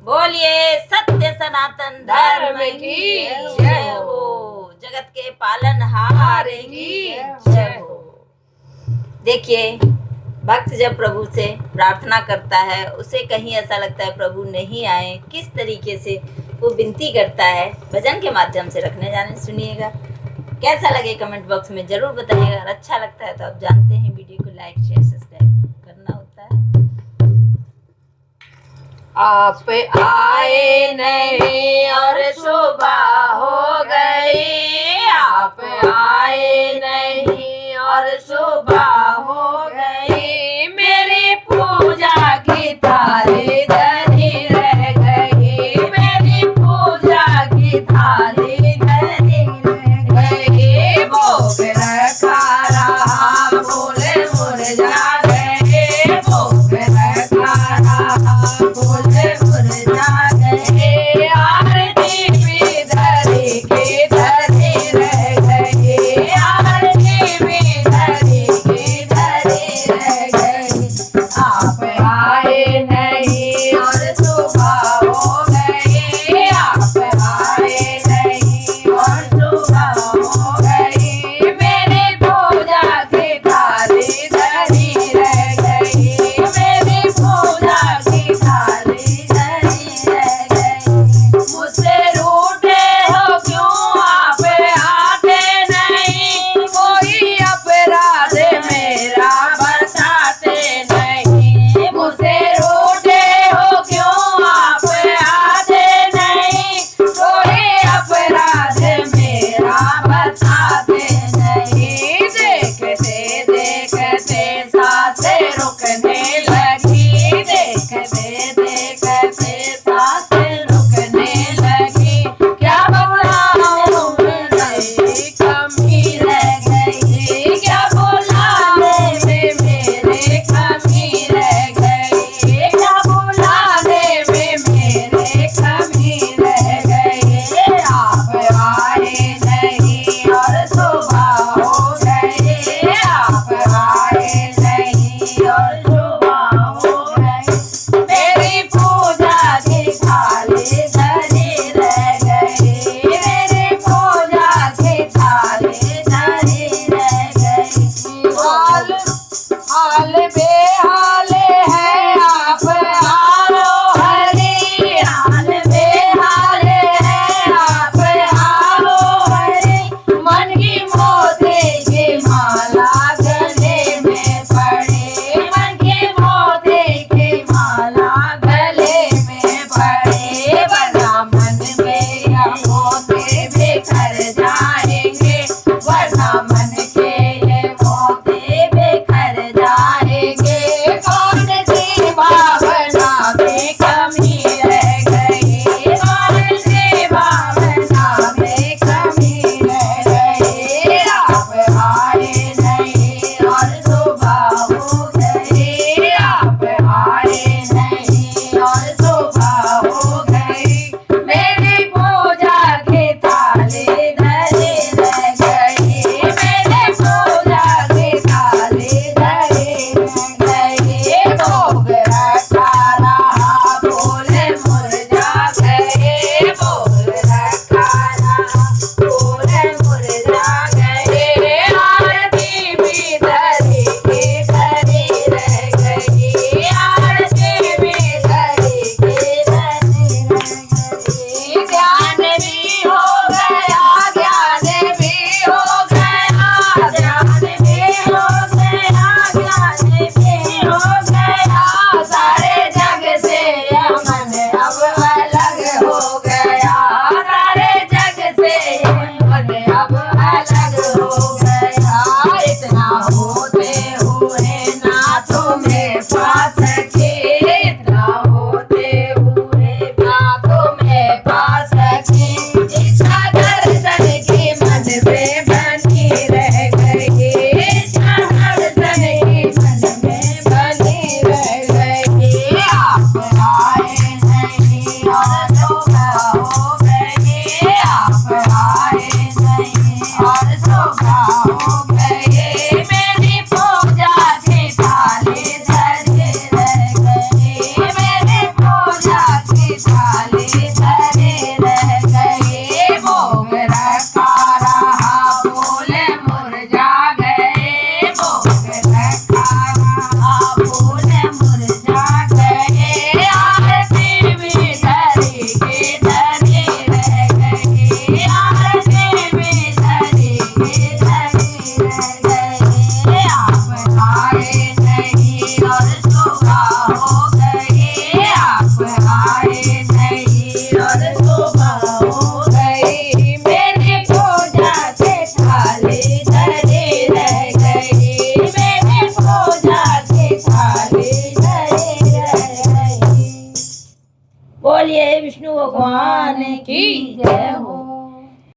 बोलिए सत्य सनातन धर्म की जय हो। जगत के पालनहार की जय हो। देखिए, भक्त जब प्रभु से प्रार्थना करता है, उसे कहीं ऐसा लगता है प्रभु नहीं आए, किस तरीके से वो विनती करता है, भजन के माध्यम से रखने जाने सुनिएगा। कैसा लगे कमेंट बॉक्स में जरूर बताइएगा। अगर अच्छा लगता है तो आप जानते हैं वीडियो को लाइक शेयर सब्सक्राइब करना होता है। आप आए नहीं और सुबह हो गई, आप आए नहीं और सुबह हो गई।